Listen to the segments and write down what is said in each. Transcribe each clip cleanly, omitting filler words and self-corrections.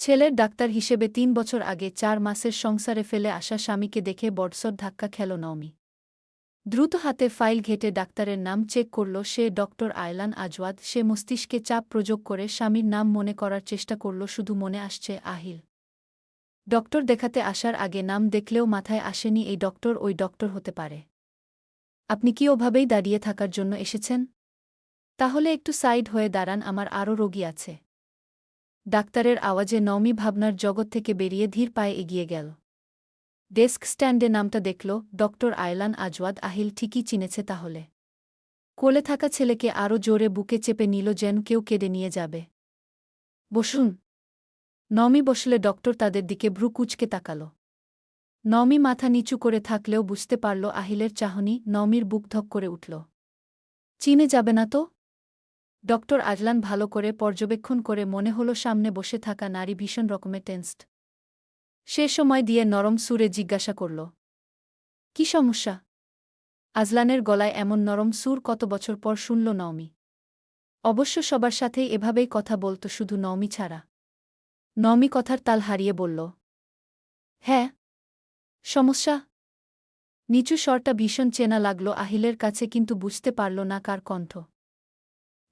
ছেলের ডাক্তার হিসেবে ৩ বছর আগে ৪ মাসের সংসারে ফেলে আসা স্বামীকে দেখে বড়সড় ধাক্কা খেল নওমি। দ্রুত হাতে ফাইল ঘেঁটে ডাক্তারের নাম চেক করল সে ডক্টর আয়লান আজওয়াদ। সে মস্তিষ্কে চাপ প্রয়োগ করে স্বামীর নাম মনে করার চেষ্টা করল, শুধু মনে আসছে আহিল। ডক্টর দেখাতে আসার আগে নাম দেখলেও মাথায় আসেনি এই ডক্টর ওই ডক্টর হতে পারে। আপনি কি ওভাবেই দাঁড়িয়ে থাকার জন্য এসেছেন? তাহলে একটু সাইড হয়ে দাঁড়ান, আমার আরও রোগী আছে। ডাক্তারের আওয়াজে নওমি ভাবনার জগৎ থেকে বেরিয়ে ধীর পায়ে এগিয়ে গেল। ডেস্ক স্ট্যান্ডে নামটা দেখল, ডক্টর আয়লান আজওয়াদ। আহিল ঠিকই চিনেছে তাহলে। কোলে থাকা ছেলেকে আরও জোরে বুকে চেপে নিল, যেন কেউ কেড়ে নিয়ে যাবে। বসুন। নওমি বসলে ডক্টর তাদের দিকে ভ্রু কুঁচকে তাকাল। নওমি মাথা নিচু করে থাকলেও বুঝতে পারল আহিলের চাহনি। নওমির বুক ধক করে উঠল। চিনে যাবে না তো? ডক্টর আজলান ভালো করে পর্যবেক্ষণ করে মনে হলো সামনে বসে থাকা নারী ভীষণ রকমের টেন্সড। সে সময় দিয়ে নরম সুরে জিজ্ঞাসা করল, কি সমস্যা? আজলানের গলায় এমন নরম সুর কত বছর পর শুনল নওমি। অবশ্য সবার সাথেই এভাবেই কথা বলত, শুধু নওমি ছাড়া। নওমি কথার তাল হারিয়ে বলল, হ্যাঁ, সমস্যা। নিচু স্বরটা ভীষণ চেনা লাগল আহিলের কাছে, কিন্তু বুঝতে পারল না কার কণ্ঠ।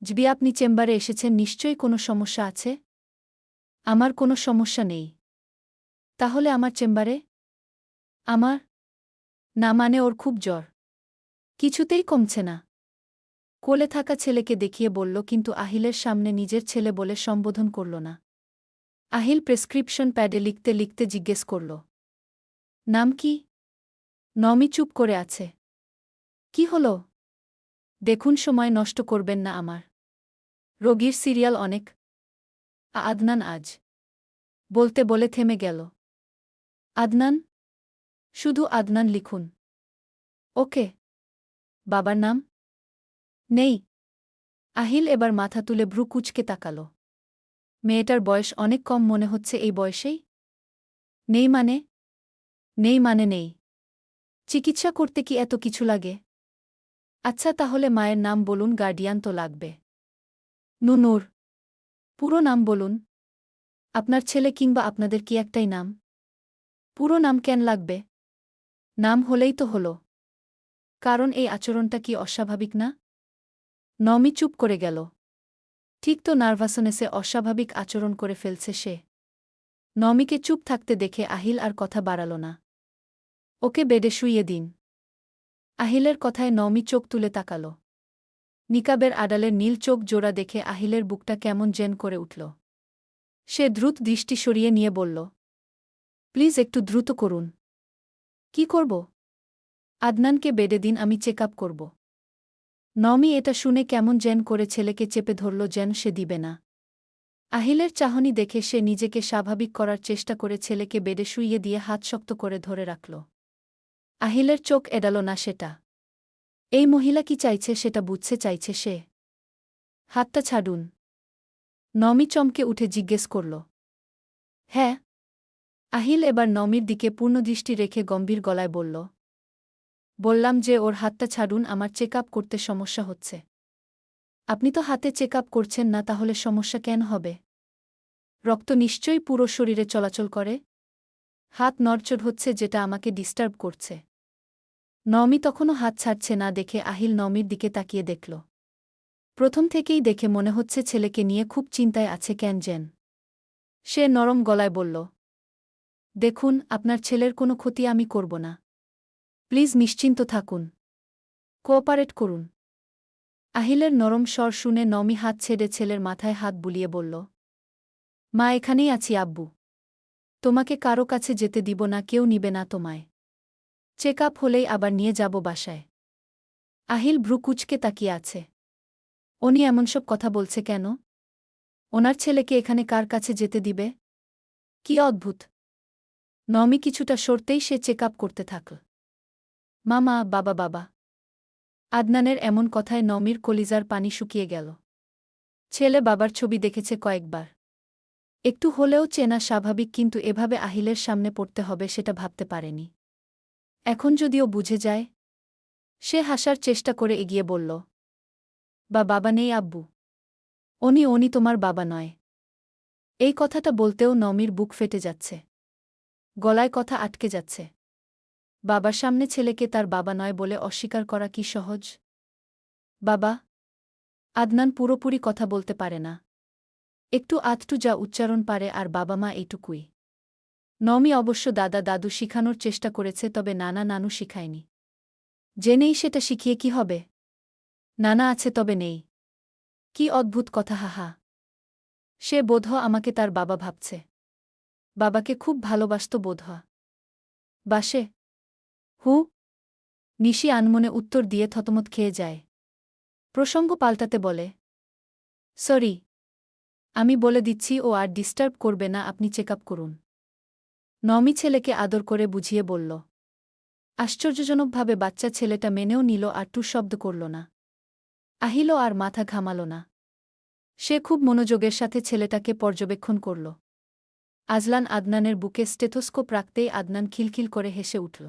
জবি, আপনি চেম্বারে এসেছেন, নিশ্চয়ই কোনো সমস্যা আছে। আমার কোনো সমস্যা নেই। তাহলে আমার চেম্বারে? আমার না, মানে ওর খুব জ্বর, কিছুতেই কমছে না। কোলে থাকা ছেলেকে দেখিয়ে বলল, কিন্তু আহিলের সামনে নিজের ছেলে বলে সম্বোধন করল না। আহিল প্রেসক্রিপশন প্যাডে লিখতে লিখতে জিজ্ঞেস করল, নাম কি? নওমি চুপ করে আছে। কি হল? দেখুন, সময় নষ্ট করবেন না আমার। রোগীর সিরিয়াল অনেক। আদনান আজ বলতে বলে থেমে গেল। আদনান? শুধু আদনান লিখুন। ওকে। বাবার নাম? নেই। আহিল এবার মাথা তুলে ভ্রু কুঁচকে তাকাল। মেয়েটার বয়স অনেক কম মনে হচ্ছে এই বয়সেই। নেই মানে? নেই মানে নেই। চিকিৎসা করতে কি এত কিছু লাগে? আচ্ছা, তাহলে মায়ের নাম বলুন, গার্ডিয়ান তো লাগবে। নুনুর। পুরো নাম বলুন। আপনার ছেলে কিংবা আপনাদের কি একটাই নাম? পুরো নাম কেন লাগবে? নাম হলেই তো হলো। কারণ এই আচরণটা কি অস্বাভাবিক না? নওমি চুপ করে গেল। ঠিক তো, নার্ভাসনেসে অস্বাভাবিক আচরণ করে ফেলছে সে। নওমিকে চুপ থাকতে দেখে আহিল আর কথা বাড়াল না। ওকে বেডে শুইয়ে দিন। আহিলের কথায় নওমি চোখ তুলে তাকাল। নিকাবের আড়ালের নীল চোখ জোড়া দেখে আহিলের বুকটা কেমন জেন করে উঠল। সে দ্রুত দৃষ্টি সরিয়ে নিয়ে বলল, প্লিজ একটু দ্রুত করুন। কি করব? আদনানকে বেডে দিন, আমি চেক আপ করব। নওমি এটা শুনে কেমন জেন করে ছেলেকে চেপে ধরল, যেন সে দিবে না। আহিলের চাহনি দেখে সে নিজেকে স্বাভাবিক করার চেষ্টা করে ছেলেকে বেডে শুইয়ে দিয়ে হাত শক্ত করে ধরে রাখল। আহিলের চোখ এড়াল না সেটা। এই মহিলা কি চাইছে সেটা বুঝতে চাইছে সে। হাতটা ছাড়ুন। নওমি চমকে উঠে জিজ্ঞেস করল, হ্যাঁ? আহিল এবার নওমির দিকে পূর্ণদৃষ্টি রেখে গম্ভীর গলায় বলল, বললাম যে ওর হাতটা ছাড়ুন, আমার চেক আপ করতে সমস্যা হচ্ছে। আপনি তো হাতে চেক আপ করছেন না, তাহলে সমস্যা কেন হবে? রক্ত নিশ্চয়ই পুরো শরীরে চলাচল করে। হাত নড়চড় হচ্ছে, যেটা আমাকে ডিস্টার্ব করছে। নওমি তখনও হাত ছাড়ছে না দেখে আহিল নওমির দিকে তাকিয়ে দেখল। প্রথম থেকেই দেখে মনে হচ্ছে ছেলেকে নিয়ে খুব চিন্তায় আছে কেন যেন। সে নরম গলায় বলল, দেখুন, আপনার ছেলের কোনো ক্ষতি আমি করব না। প্লিজ নিশ্চিন্ত থাকুন। কোঅপারেট করুন। আহিলের নরম স্বর শুনে নওমি হাত ছেড়ে ছেলের মাথায় হাত বুলিয়ে বলল, মা, এখানেই আছি আব্বু। তোমাকে কারো কাছে যেতে দিব না, কেউ নিবে না তোমায়। চেক আপ হলেই আবার নিয়ে যাব বাসায়। আহিল ভ্রু কুঁচকে তাকিয়ে আছে। উনি এমন সব কথা বলছে কেন? ওনার ছেলেকে এখানে কার কাছে যেতে দিবে? কি অদ্ভুত। নওমি কিছুটা সরতেই সে চেক আপ করতে থাকল। মামা, বাবা, বাবা। আদনানের এমন কথায় নওমির কলিজার পানি শুকিয়ে গেল। ছেলে বাবার ছবি দেখেছে কয়েকবার। একটু হলেও চেনা স্বাভাবিক, কিন্তু এভাবে আহিলের সামনে পড়তে হবে সেটা ভাবতে পারেনি। এখন যদিও বুঝে যায়। সে হাসার চেষ্টা করে এগিয়ে বলল, বাবা নেই আব্বু। উনি তোমার বাবা নয়। এই কথাটা বলতেও নমির বুক ফেটে যাচ্ছে। গলায় কথা আটকে যাচ্ছে। বাবার সামনে ছেলেকে তার বাবা নয় বলে অস্বীকার করা কি সহজ? বাবা! আদনান পুরোপুরি কথা বলতে পারে না। একটু আধটু যা উচ্চারণ পারে, আর বাবা মা এইটুকুই। নমি অবশ্য দাদা দাদু শিখানোর চেষ্টা করেছে, তবে নানা নানু শিখায়নি। যে নেই সেটা শিখিয়ে কি হবে? নানা আছে তবে নেই। কি অদ্ভুত কথা, হাহা। সে বোধহয় আমাকে তার বাবা ভাবছে। বাবাকে খুব ভালোবাসত বোধহয়। বাসে? হু? নিশি আনমনে উত্তর দিয়ে থতমত খেয়ে যায়। প্রসঙ্গ পাল্টাতে বলে, সরি, আমি বলে দিচ্ছি ও আর ডিস্টার্ব করবে না, আপনি চেকআপ করুন। নমি ছেলেকে আদর করে বুঝিয়ে বলল। আশ্চর্যজনকভাবে বাচ্চা ছেলেটা মেনেও নিল আর টু শব্দ করল না। আহিল আর মাথা ঘামাল না। সে খুব মনোযোগের সাথে ছেলেটাকে পর্যবেক্ষণ করল। আজলান আদনানের বুকে স্টেথোস্কোপ রাখতেই আদনান খিলখিল করে হেসে উঠল।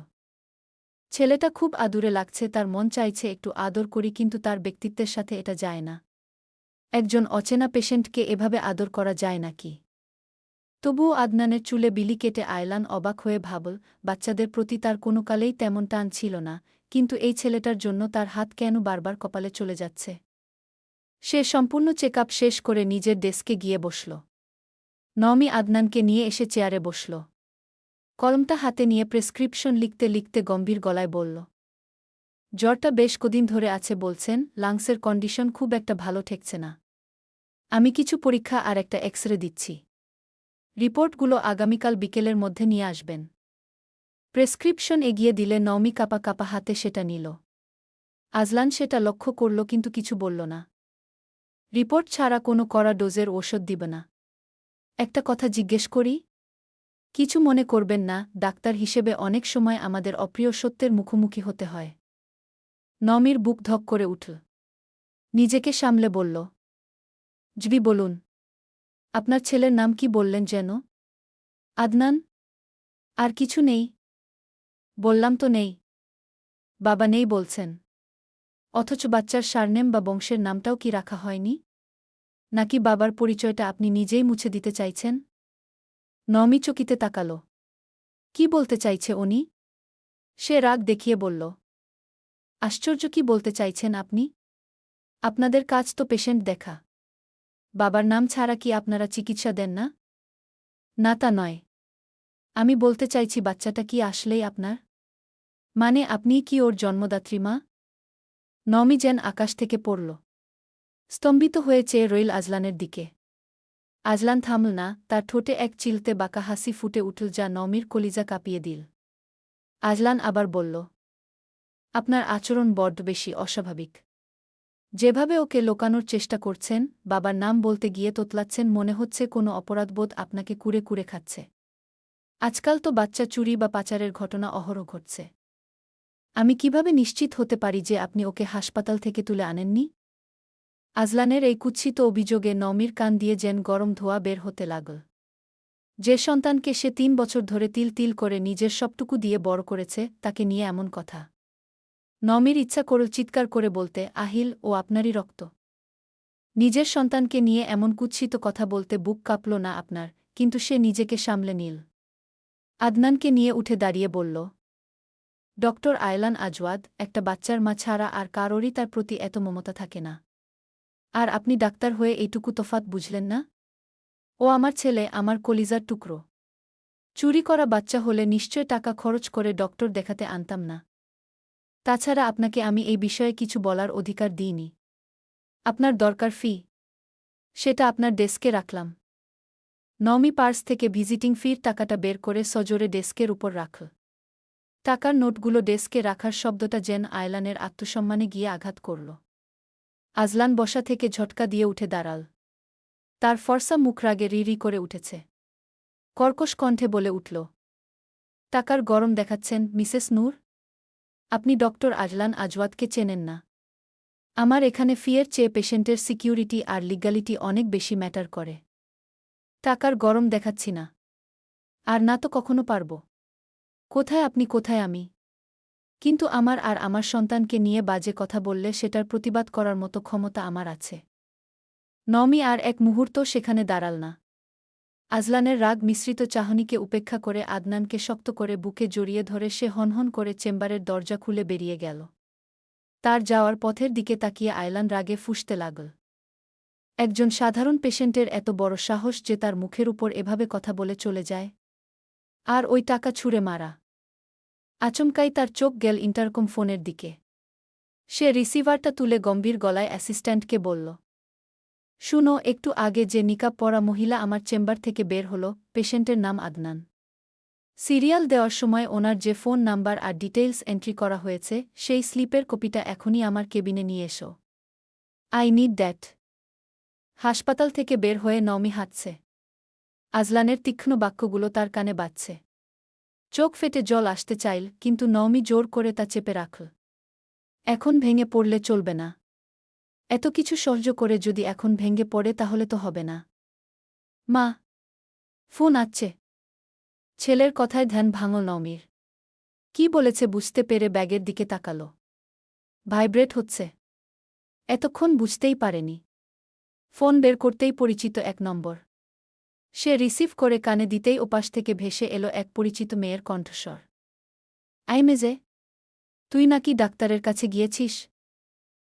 ছেলেটা খুব আদুরে লাগছে, তার মন চাইছে একটু আদর করি, কিন্তু তার ব্যক্তিত্বের সাথে এটা যায় না। একজন অচেনা পেশেন্টকে এভাবে আদর করা যায় নাকি? তবুও আদনানের চুলে বিলি কেটে আয়লান অবাক হয়ে ভাবল, বাচ্চাদের প্রতি তার কোনো কালেই তেমন টান ছিল না, কিন্তু এই ছেলেটার জন্য তার হাত কেন বারবার কপালে চলে যাচ্ছে। সে সম্পূর্ণ চেকআপ শেষ করে নিজের ডেস্কে গিয়ে বসল। নমি আদনানকে নিয়ে এসে চেয়ারে বসল। কলমটা হাতে নিয়ে প্রেসক্রিপশন লিখতে লিখতে গম্ভীর গলায় বলল, জ্বরটা বেশ কদিন ধরে আছে বলছেন, লাংসের কন্ডিশন খুব একটা ভালো ঠেকছে না। আমি কিছু পরীক্ষা আর একটা এক্সরে দিচ্ছি। রিপোর্টগুলো আগামীকাল বিকেলের মধ্যে নিয়ে আসবেন। প্রেসক্রিপশন এগিয়ে দিলে নওমি কাপা কাপা হাতে সেটা নিল। আজলান সেটা লক্ষ্য করল, কিন্তু কিছু বলল না। রিপোর্ট ছাড়া কোনো কড়া ডোজের ওষুধ দিবে না। একটা কথা জিজ্ঞেস করি? কিছু মনে করবেন না, ডাক্তার হিসেবে অনেক সময় আমাদের অপ্রিয় সত্যের মুখোমুখি হতে হয়। নমির বুক ধক করে উঠল। নিজেকে সামলে বলল, জবি বলুন। আপনার ছেলের নাম কি বললেন যেন? আদনান? আর কিছু নেই? বললাম তো নেই। বাবা নেই বলছেন। অথচ বাচ্চার সারনেম বা বংশের নামটাও কি রাখা হয়নি? নাকি বাবার পরিচয়টা আপনি নিজেই মুছে দিতে চাইছেন? নমি চকিতে তাকাল। কি বলতে চাইছে উনি? সে রাগ দেখিয়ে বলল, আশ্চর্য, কি বলতে চাইছেন আপনি? আপনাদের কাজ তো পেশেন্ট দেখা। বাবার নাম ছাড়া কি আপনারা চিকিৎসা দেন না? না, তা নয়। আমি বলতে চাইছি, বাচ্চাটা কি আসলেই আপনার? মানে আপনিই কি ওর জন্মদাত্রী মা? নমি যেন আকাশ থেকে পড়ল। স্তম্ভিত হয়ে চেয়ে রইল আজলানের দিকে। আজলান থামল না, তার ঠোঁটে এক চিলতে বাঁকা হাসি ফুটে উঠল যা নমির কলিজা কাঁপিয়ে দিল। আজলান আবার বলল, আপনার আচরণ বড্ড বেশি অস্বাভাবিক। যেভাবে ওকে লোকানোর চেষ্টা করছেন, বাবার নাম বলতে গিয়ে তোতলাচ্ছেন, মনে হচ্ছে কোনো অপরাধবোধ আপনাকে কুরে কুরে খাচ্ছে। আজকাল তো বাচ্চা চুরি বা পাচারের ঘটনা অহরহ ঘটছে। আমি কিভাবে নিশ্চিত হতে পারি যে আপনি ওকে হাসপাতাল থেকে তুলে আনেননি? আজলানের এই কুৎসিত অভিযোগে নমির কান দিয়ে যেন গরম ধোঁয়া বের হতে লাগল। যে সন্তানকে সে ৩ বছর ধরে তিল তিল করে নিজের সবটুকু দিয়ে বড় করেছে, তাকে নিয়ে এমন কথা। নমির ইচ্ছা করল চিৎকার করে বলতে, আহিল, ও আপনারই রক্ত। নিজের সন্তানকে নিয়ে এমন কুৎসিত কথা বলতে বুক কাঁপল না আপনার? কিন্তু সে নিজেকে সামলে নিল। আদনানকে নিয়ে উঠে দাঁড়িয়ে বলল, ডক্টর আয়লান আজওয়াদ, একটা বাচ্চার মা ছাড়া আর কারোরই তার প্রতি এত মমতা থাকে না। আর আপনি ডাক্তার হয়ে এইটুকু তফাৎ বুঝলেন না? ও আমার ছেলে, আমার কলিজার টুকরো। চুরি করা বাচ্চা হলে নিশ্চয় টাকা খরচ করে ডক্টর দেখাতে আনতাম না। তাছাড়া আপনাকে আমি এই বিষয়ে কিছু বলার অধিকার দিইনি। আপনার দরকার ফি, সেটা আপনার ডেস্কে রাখলাম। নমি পার্স থেকে ভিজিটিং ফির টাকাটা বের করে সজোরে ডেস্কের উপর রাখল। টাকার নোটগুলো ডেস্কে রাখার শব্দটা যেন আয়লানের আত্মসম্মানে গিয়ে আঘাত করল। আজলান বসা থেকে ঝটকা দিয়ে উঠে দাঁড়াল। তার ফর্সা মুখ রাগে রি করে উঠেছে। কর্কশ কণ্ঠে বলে উঠল, টাকার গরম দেখাচ্ছেন মিসেস নূর? আপনি ডক্টর আজলান আজওয়াদকে চেনেন না। আমার এখানে ফিয়ের চেয়ে পেশেন্টের সিকিউরিটি আর লিগ্যালিটি অনেক বেশি ম্যাটার করে। টাকার গরম দেখাচ্ছি না। আর না তো কখনো পারব। কোথায় আপনি, কোথায় আমি? কিন্তু আমার আর আমার সন্তানকে নিয়ে বাজে কথা বললে সেটার প্রতিবাদ করার মতো ক্ষমতা আমার আছে। নমি আর এক মুহূর্ত সেখানে দাঁড়াল না। আজলানের রাগ মিশ্রিত চাহনিকে উপেক্ষা করে আদনানকে শক্ত করে বুকে জড়িয়ে ধরে সে হনহন করে চেম্বারের দরজা খুলে বেরিয়ে গেল। তার যাওয়ার পথের দিকে তাকিয়ে আয়লান রাগে ফুঁসতে লাগল। একজন সাধারণ পেশেন্টের এত বড় সাহস যে তার মুখের উপর এভাবে কথা বলে চলে যায়। আর ওই টাকা ছুঁড়ে মারা। আচমকাই তার চোখ গেল ইন্টারকম ফোনের দিকে। সে রিসিভারটা তুলে গম্ভীর গলায় অ্যাসিস্ট্যান্টকে বলল, শুনো, একটু আগে যে নিকাব পরা মহিলা আমার চেম্বার থেকে বের হল, পেশেন্টের নাম আদনান। সিরিয়াল দেওয়ার সময় ওনার যে ফোন নাম্বার আর ডিটেইলস এন্ট্রি করা হয়েছে সেই স্লিপের কপিটা এখনই আমার কেবিনে নিয়ে এসো। I need that. হাসপাতাল থেকে বের হয়ে নওমি হাঁটছে। আজলানের তীক্ষ্ণ বাক্যগুলো তার কানে বাজছে। চোখ ফেটে জল আসতে চাইল, কিন্তু নওমি জোর করে তা চেপে রাখল। এখন ভেঙে পড়লে চলবে না। এত কিছু সহ্য করে যদি এখন ভেঙে পড়ে তাহলে তো হবে না। মা, ফোন আসছে। ছেলের কথায় ধ্যান ভাঙল নওমির। কি বলেছে বুঝতে পেরে ব্যাগের দিকে তাকাল। ভাইব্রেট হচ্ছে। এতক্ষণ বুঝতেই পারেনি। ফোন বের করতেই পরিচিত এক নম্বর। সে রিসিভ করে কানে দিতেই ওপাশ থেকে ভেসে এলো এক পরিচিত মেয়ের কণ্ঠস্বর। আই মেজে, তুই নাকি ডাক্তারের কাছে গিয়েছিস?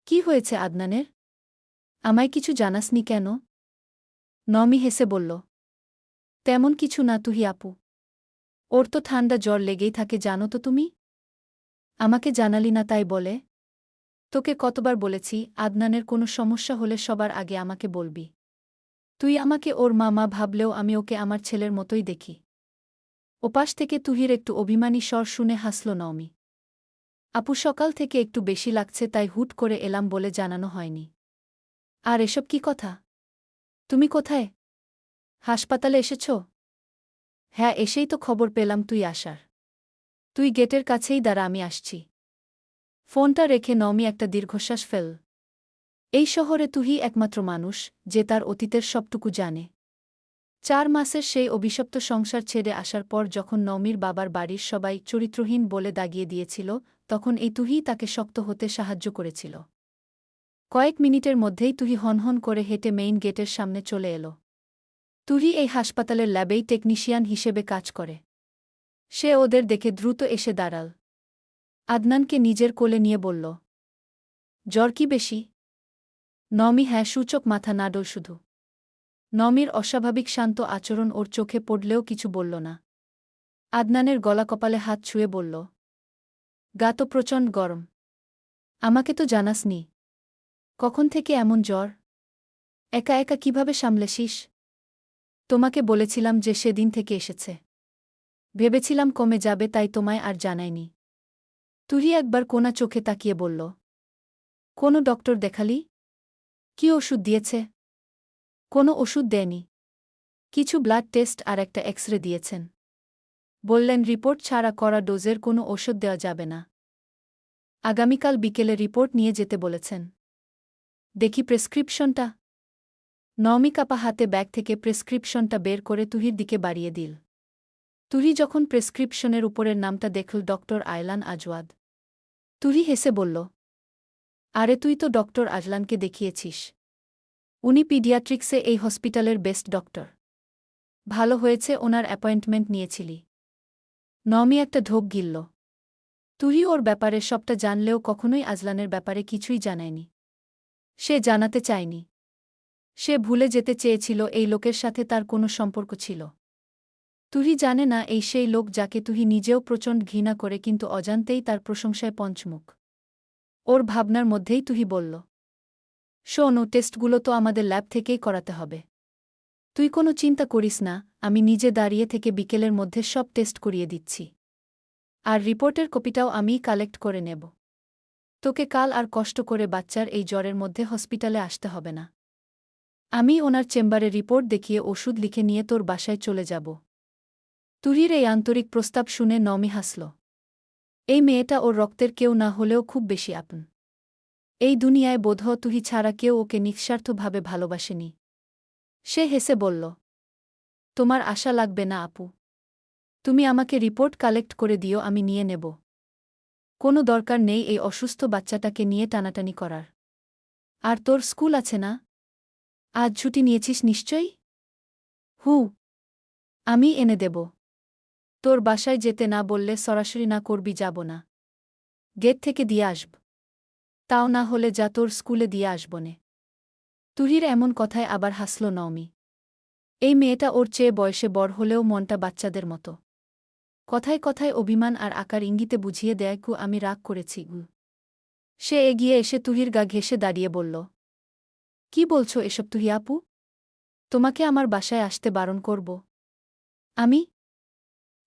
কি হয়েছে আদনানের? আমায় কিছু জানাসনি কেন? নমি হেসে বলল, তেমন কিছু না তুহি আপু। ওর তো ঠান্ডা জ্বর লেগেই থাকে জানো তো তুমি। আমাকে জানালি না তাই বলে? তোকে কতবার বলেছি আদনানের কোনো সমস্যা হলে সবার আগে আমাকে বলবি। তুই আমাকে ওর মা ভাবলেও আমি ওকে আমার ছেলের মতোই দেখি। ওপাশ থেকে তুহির একটু অভিমানী স্বর শুনে হাসল নওমি। আপু, সকাল থেকে একটু বেশি লাগছে তাই হুট করে এলাম বলে জানানো হয়নি। আর এসব কি কথা? তুমি কোথায়? হাসপাতালে এসেছ? হ্যাঁ, এসেই তো খবর পেলাম তুই আসার। তুই গেটের কাছেই দাঁড়া, আমি আসছি। ফোনটা রেখে নওমি একটা দীর্ঘশ্বাস ফেল। এই শহরে তুহি একমাত্র মানুষ যে তার অতীতের সবটুকু জানে। 4 মাসের সেই অভিশপ্ত সংসার ছেড়ে আসার পর যখন নওমির বাবার বাড়ির সবাই চরিত্রহীন বলে দাগিয়ে দিয়েছিল, তখন এই তুহিই তাকে শক্ত হতে সাহায্য করেছিল। কয়েক মিনিটের মধ্যেই তুহি হনহন করে হেঁটে মেইন গেটের সামনে চলে এল। তুহি এই হাসপাতালের ল্যাবেই টেকনিশিয়ান হিসেবে কাজ করে। সে ওদের দেখে দ্রুত এসে দাঁড়াল। আদনানকে নিজের কোলে নিয়ে বলল, জ্বর কি বেশি? নমি হ্যাঁ সূচক মাথা নাড়ল শুধু। নমির অস্বাভাবিক শান্ত আচরণ ওর চোখে পড়লেও কিছু বলল না। আদনানের গলা কপালে হাত ছুঁয়ে বলল, গা তো প্রচণ্ড গরম। আমাকে তো জানাসনি। কখন থেকে এমন জ্বর? একা একা কিভাবে সামলেছিস? তোমাকে বলেছিলাম যে সেদিন থেকে এসেছে। ভেবেছিলাম কমে যাবে তাই তোমায় আর জানাইনি। তুহি একবার কোনা চোখে তাকিয়ে বলল, কোনো ডক্টর দেখালি? কি ওষুধ দিয়েছে? কোনো ওষুধ দেয়নি। কিছু ব্লাড টেস্ট আর একটা এক্সরে দিয়েছেন। বললেন রিপোর্ট ছাড়া করা ডোজের কোনো ওষুধ দেওয়া যাবে না। আগামীকাল বিকেলে রিপোর্ট নিয়ে যেতে বলেছেন। দেখি প্রেসক্রিপশনটা। নওমি কাপা হাতে ব্যাগ থেকে প্রেসক্রিপশনটা বের করে তুহির দিকে বাড়িয়ে দিল। তুহি যখন প্রেসক্রিপশনের উপরের নামটা দেখল ডক্টর আয়লান আজওয়াদ। তুহি হেসে বলল, আরে তুই তো ডক্টর আজলানকে দেখিয়েছিস। উনি পিডিয়াট্রিক্সে এই হসপিটালের বেস্ট ডক্টর। ভালো হয়েছে ওনার অ্যাপয়েন্টমেন্ট নিয়েছিলি। নওমি একটা ঢোক গিলল। তুহি ওর ব্যাপারে সবটা জানলেও কখনোই আজলানের ব্যাপারে কিছুই জানায়নি। সে জানাতে চায়নি। সে ভুলে যেতে চেয়েছিল এই লোকের সাথে তার কোনো সম্পর্ক ছিল। তুহি জানে না এই সেই লোক যাকে তুহি নিজেও প্রচণ্ড ঘৃণা করে কিন্তু অজান্তেই তার প্রশংসায় পঞ্চমুখ। ওর ভাবনার মধ্যেই তুহি বলল, শোনো, টেস্টগুলো তো আমাদের ল্যাব থেকেই করাতে হবে। তুই কোনো চিন্তা করিস না, আমি নিজে দাঁড়িয়ে থেকে বিকেলের মধ্যে সব টেস্ট করিয়ে দিচ্ছি। আর রিপোর্টের কপিটাও আমিই কালেক্ট করে নেব। তোকে কাল আর কষ্ট করে বাচ্চার এই জ্বরের মধ্যে হসপিটালে আসতে হবে না। আমি ওনার চেম্বারে রিপোর্ট দেখিয়ে ওষুধ লিখে নিয়ে তোর বাসায় চলে যাব। তুহির এই আন্তরিক প্রস্তাব শুনে নমি হাসল। এই মেয়েটা ওর রক্তের কেউ না হলেও খুব বেশি আপন। এই দুনিয়ায় বোধহয় তুহি ছাড়া কেউ ওকে নিঃস্বার্থভাবে ভালোবাসেনি। সে হেসে বলল, তোমার আশা লাগবে না আপু। তুমি আমাকে রিপোর্ট কালেক্ট করে দিও, আমি নিয়ে নেব। কোনো দরকার নেই এই অসুস্থ বাচ্চাটাকে নিয়ে টানাটানি করার। আর তোর স্কুল আছে না? আজ ছুটি নিয়েছিস নিশ্চয়ই? হু। আমি এনে দেব। তোর বাসায় যেতে না বললে সরাসরি না করবি যাব না। গেট থেকে দিয়ে আসব। তাও না হলে যা তোর স্কুলে দিয়ে আসবনে। তুহির এমন কথায় আবার হাসল নওমি। এই মেয়েটা ওর চেয়ে বয়সে বড় হলেও মনটা বাচ্চাদের মতো। কথায় কথায় অভিমান আর আকার ইঙ্গিতে বুঝিয়ে দেয় কু আমি রাগ করেছি গু। সে এগিয়ে এসে তুহির গা ঘেঁষে দাঁড়িয়ে বলল, কি বলছো এসব তুহি আপু? তোমাকে আমার বাসায় আসতে বারণ করব? আমি?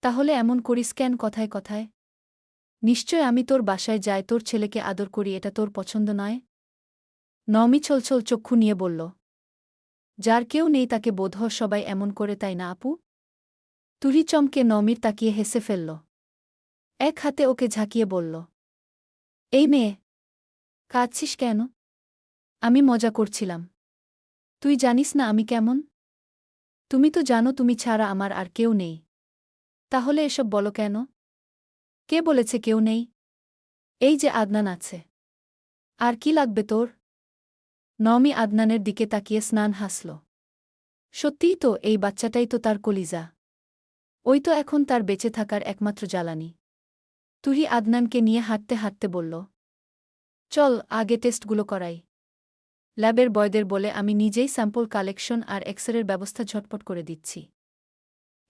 তাহলে এমন করিস কেন কথায় কথায়? নিশ্চয় আমি তোর বাসায় যাই তোর ছেলেকে আদর করি এটা তোর পছন্দ নয়? নওমি ছলছল চক্ষু নিয়ে বলল, যার কেউ নেই তাকে বোধহয় সবাই এমন করে তাই না আপু? তুহি চমকে নওমির তাকিয়ে হেসে ফেলল। এক হাতে ওকে ঝাঁকিয়ে বলল, এই মেয়ে, কাঁদছিস কেন? আমি মজা করছিলাম। তুই জানিস না আমি কেমন? তুমি তো জানো তুমি ছাড়া আমার আর কেউ নেই। তাহলে এসব বলো কেন? কে বলেছে কেউ নেই? এই যে আদনান আছে। আর কি লাগবে তোর? নওমি আদনানের দিকে তাকিয়ে স্নান হাসল। সত্যিই তো এই বাচ্চাটাই তো তার কলিজা। ওই তো এখন তার বেঁচে থাকার একমাত্র জ্বালানি। তুহি আদনানকে নিয়ে হাঁটতে হাঁটতে বলল, চল আগে টেস্টগুলো করাই। ল্যাবের বয়দের বলে আমি নিজেই স্যাম্পল কালেকশন আর এক্সরের ব্যবস্থা ঝটপট করে দিচ্ছি।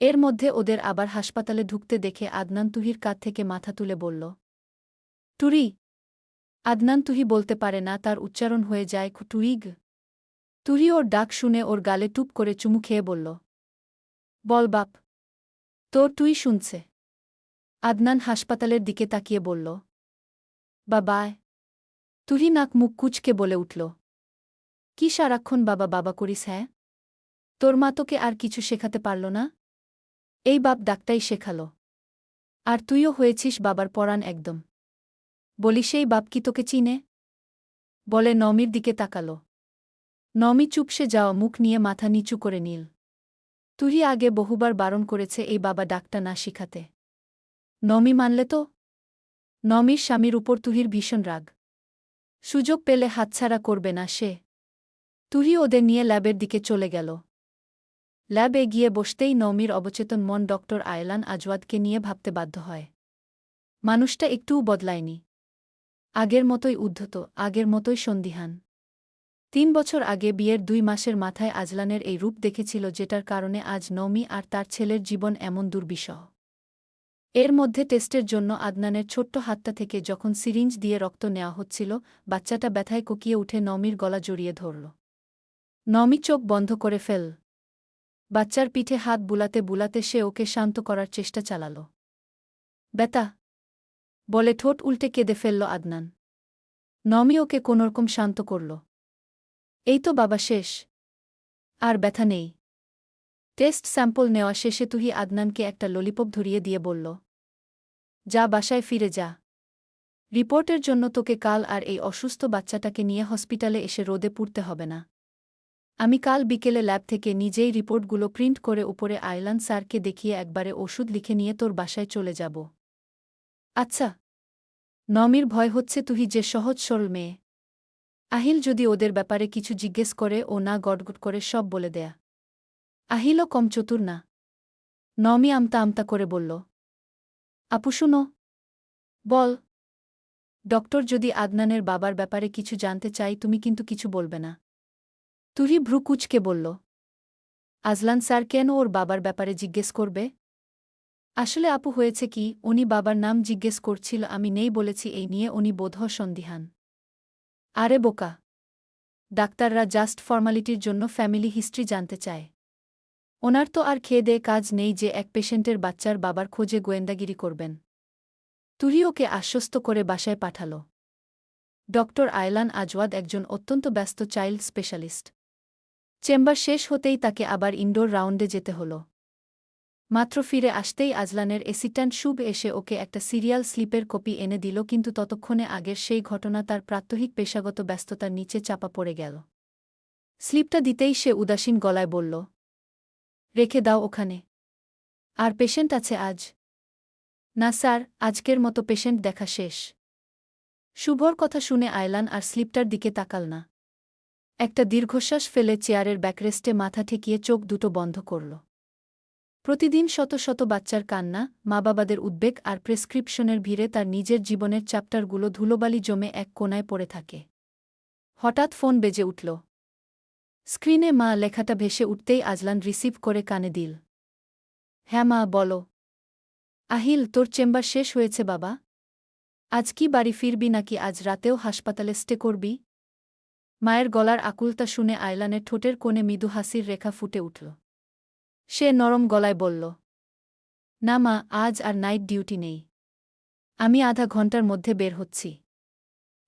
এর মধ্যে ওদের আবার হাসপাতালে ঢুকতে দেখে আদনান তুহির কাঁধ থেকে মাথা তুলে বলল, টুরি। আদনান তুহি বলতে পারে না, তার উচ্চারণ হয়ে যায় টুইগ। তুহি ওর ডাক শুনে ওর গালে টুপ করে চুমু খেয়ে বলল, বল বাপ। তোর তুই শুনছে। আদনান হাসপাতালের দিকে তাকিয়ে বলল, বাবায়। তুহি নাক মুখ কুচকে বলে উঠল, কি সারাক্ষণ বাবা বাবা করিস হ্যাঁ? তোর মা তোকে আর কিছু শেখাতে পারল না? এই বাপ ডাকটাই শেখাল। আর তুইও হয়েছিস বাবার পরাণ একদম। বলি সেই বাপ কি তোকে চিনে? বলে নমির দিকে তাকাল। নমি চুপসে যাওয়া মুখ নিয়ে মাথা নিচু করে নিল। তুহি আগে বহুবার বারণ করেছে এই বাবা ডাকটা না শিখাতে। নমি মানলে তো? নমির স্বামীর উপর তুহির ভীষণ রাগ। সুযোগ পেলে হাতছাড়া করবে না সে। তুহি ওদের নিয়ে ল্যাবের দিকে চলে গেল। ল্যাবে গিয়ে বসতেই নওমির অবচেতন মন ডক্টর আয়লান আজওয়াদকে নিয়ে ভাবতে বাধ্য হয়। মানুষটা একটুও বদলায়নি। আগের মতোই উদ্ধত, আগের মতোই সন্দিহান। ৩ বছর আগে বিয়ের ২ মাসের মাথায় আজলানের এই রূপ দেখেছিল যেটার কারণে আজ নওমি আর তার ছেলের জীবন এমন দুর্বিষহ। এর মধ্যে টেস্টের জন্য আদনানের ছোট্ট হাতটা থেকে যখন সিরিঞ্জ দিয়ে রক্ত নেওয়া হচ্ছিল, বাচ্চাটা ব্যথায় কোকিয়ে উঠে নওমির গলা জড়িয়ে ধরল। নওমি চোখ বন্ধ করে ফেল। বাচ্চার পিঠে হাত বুলাতে বুলাতে সে ওকে শান্ত করার চেষ্টা চালাল। ব্যথা বলে ঠোঁট উল্টে কেঁদে ফেলল আদনান। নওমি ওকে কোনোরকম শান্ত করল। এই তো বাবা শেষ। আর ব্যথা নেই। টেস্ট স্যাম্পল নেওয়া শেষে তুহি আদনানকে একটা ললিপপ ধরিয়ে দিয়ে বলল, যা বাসায় ফিরে যা। রিপোর্টের জন্য তোকে কাল আর এই অসুস্থ বাচ্চাটাকে নিয়ে হসপিটালে এসে রোদে পুড়তে হবে না। আমি কাল বিকেলে ল্যাব থেকে নিজেই রিপোর্টগুলো প্রিন্ট করে উপরে আয়লান স্যারকে দেখিয়ে একবারে ওষুধ লিখে নিয়ে তোর বাসায় চলে যাব। আচ্ছা। নমির ভয় হচ্ছে তুহি যে সহজ সরল মেয়ে। আহিল যদি ওদের ব্যাপারে কিছু জিজ্ঞেস করে ও না গটগট করে সব বলে দেয়া। আহিলও কম চতুর না। নমি আমতা আমতা করে বলল, আপু শুনো। বল। ডক্টর যদি আদনানের বাবার ব্যাপারে কিছু জানতে চাই তুমি কিন্তু কিছু বলবে না। তুহি ভ্রু কুচকে বলল, আজলান স্যার কেন ওর বাবার ব্যাপারে জিজ্ঞেস করবে? আসলে আপু হয়েছে কি, উনি বাবার নাম জিজ্ঞেস করছিল আমি নেই বলেছি এই নিয়ে উনি বোধহয় সন্দিহান। আরে বোকা। ডাক্তাররা জাস্ট ফর্মালিটির জন্য ফ্যামিলি হিস্ট্রি জানতে চায়। ওনার তো আর খেয়ে দেয়ে কাজ নেই যে এক পেশেন্টের বাচ্চার বাবার খোঁজে গোয়েন্দাগিরি করবেন। তুহি ওকে আশ্বস্ত করে বাসায় পাঠাল। ডক্টর আয়লান আজওয়াদ একজন অত্যন্ত ব্যস্ত চাইল্ড স্পেশালিস্ট। চেম্বার শেষ হতেই তাকে আবার ইনডোর রাউন্ডে যেতে হল। মাত্র ফিরে আসতেই আজলানের অ্যাসিস্ট্যান্ট শুভ এসে ওকে একটা সিরিয়াল স্লিপের কপি এনে দিল কিন্তু ততক্ষণে আগের সেই ঘটনা তার প্রাত্যহিক পেশাগত ব্যস্ততার নিচে চাপা পড়ে গেল। স্লিপটা দিতেই সে উদাসীন গলায় বলল, রেখে দাও ওখানে। আর পেশেন্ট আছে আজ? না স্যার, আজকের মতো পেশেন্ট দেখা শেষ। শুভর কথা শুনে আয়লান আর স্লিপটার দিকে তাকাল না। একটা দীর্ঘশ্বাস ফেলে চেয়ারের ব্যাকরেস্টে মাথা ঠেকিয়ে চোখ দুটো বন্ধ করল। প্রতিদিন শত শত বাচ্চার কান্না, মা-বাবাদের উদ্বেগ আর প্রেসক্রিপশনের ভিড়ে তার নিজের জীবনের চ্যাপ্টারগুলো ধুলোবালি জমে এক কোণায় পড়ে থাকে। হঠাৎ ফোন বেজে উঠল। স্ক্রিনে মা লেখাটা ভেসে উঠতেই আজলান রিসিভ করে কানে দিল। হ্যাঁ মা, বলো। আহিল, তোর চেম্বার শেষ হয়েছে বাবা। আজ কি বাড়ি ফিরবি নাকি আজ রাতেও হাসপাতালে স্টে করবি? মায়ের গলার আকুলতা শুনে আয়লানের ঠোঁটের কোণে মৃদু হাসির রেখা ফুটে উঠল। সে নরম গলায় বলল, না মা, আজ আর নাইট ডিউটি নেই। আমি আধা ঘন্টার মধ্যে বের হচ্ছি।